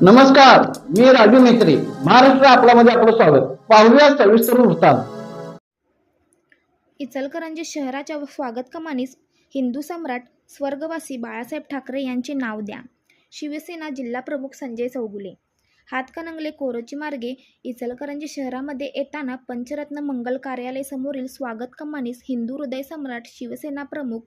नमस्कार, मी राजू मेत्री. महाराष्ट्र आपल्यामध्ये आपलं स्वागत. पाहूया सविस्तर वृत्तांत. इचलकरंजी शहराच्या स्वागत कमानीस हिंदू सम्राट स्वर्गवासी बाळासाहेब ठाकरे यांचे नाव द्या. शिवसेना जिल्हाप्रमुख संजय चौगुले. हातकणंगले कोरोची मार्गे इचलकरंजी शहरामध्ये येताना पंचरत्न मंगल कार्यालय समोरील स्वागत कमानीस हिंदू हृदय सम्राट शिवसेना प्रमुख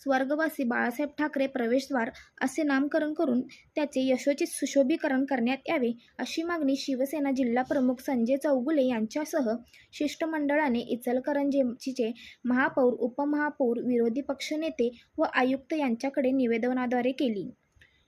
स्वर्गवासी बाळासाहेब ठाकरे प्रवेशद्वार असे नामकरण करून त्याचे यशोचित सुशोभीकरण करण्यात यावे अशी मागणी शिवसेना जिल्हाप्रमुख संजय चौगुले यांच्यासह शिष्टमंडळाने इचलकरंजीचे महापौर, उपमहापौर, विरोधी पक्षनेते व आयुक्त यांच्याकडे निवेदनाद्वारे केली.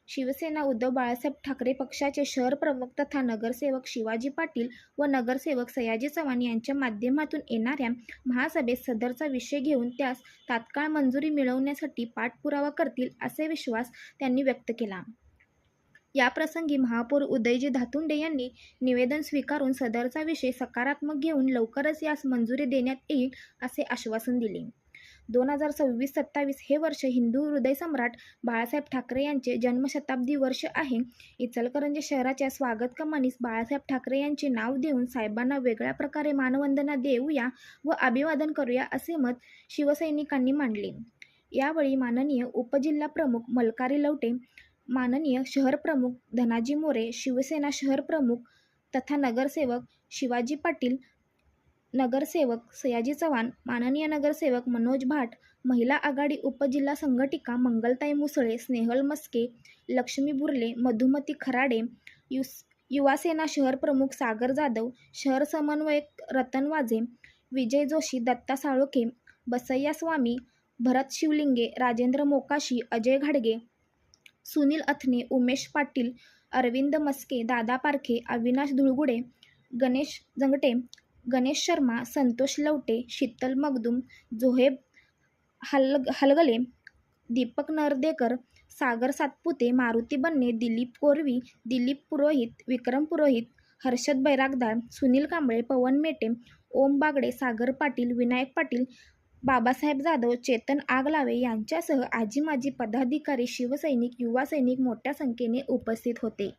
शिवसेना उद्धव बाळासाहेब ठाकरे पक्षाचे शहर प्रमुख तथा नगरसेवक शिवाजी पाटील व नगरसेवक सयाजी चव्हाण यांच्या माध्यमातून येणाऱ्या महासभेत सदरचा विषय घेऊन त्यास तात्काळ मंजुरी मिळवण्यासाठी पाठपुरावा करतील असे विश्वास त्यांनी व्यक्त केला. याप्रसंगी महापौर उदयजी धातुंडे यांनी निवेदन स्वीकारून सदरचा विषय सकारात्मक घेऊन लवकरच यास मंजुरी देण्यात येईल असे आश्वासन दिले. 2026-27 हे वर्ष हिंदू हृदय सम्राट बाळासाहेब ठाकरे यांचे जन्मशताब्दी वर्ष आहे. इचलकरंजी शहराच्या स्वागत कमानीस बाळासाहेब ठाकरे यांचे नाव देऊन साहेबांना वेगळ्या प्रकारे मानवंदना देऊया व अभिवादन करूया असे मत शिवसैनिकांनी मांडले. यावेळी माननीय उपजिल्हाप्रमुख मलकारी लवटे, माननीय शहरप्रमुख धनाजी मोरे, शिवसेना शहरप्रमुख तथा नगरसेवक शिवाजी पाटील, नगरसेवक सयाजी चव्हाण, माननीय नगरसेवक मनोज भाट, महिला आघाडी उपजिल्हा संघटिका मंगलताई मुसळे, स्नेहल मस्के, लक्ष्मी बुर्ले, मधुमती खराडे, युवासेना शहरप्रमुख सागर जाधव, शहर समन्वयक रतन वाझे, विजय जोशी, दत्ता साळोखे, बसय्या स्वामी, भरत शिवलिंगे, राजेंद्र मोकाशी, अजय घाडगे, सुनील अथने, उमेश पाटील, अरविंद मस्के, दादा पारखे, अविनाश धुळगुडे, गणेश जंगटे, गणेश शर्मा, संतोष लवटे, शीतल मगदूम, जोहेब हलगले, दीपक नरदेकर, सागर सातपुते, मारुती बन्ने, दिलीप कोरवी, दिलीप पुरोहित, विक्रम पुरोहित, हर्षद बैरागदार, सुनील कांबळे, पवन मेटे, ओम बागडे, सागर पाटील, विनायक पाटील, बाबासाहेब जाधव, चेतन आगलावे यांच्यासह आजी माजी पदाधिकारी, शिवसैनिक, युवा सैनिक मोठ्या संख्येने उपस्थित होते.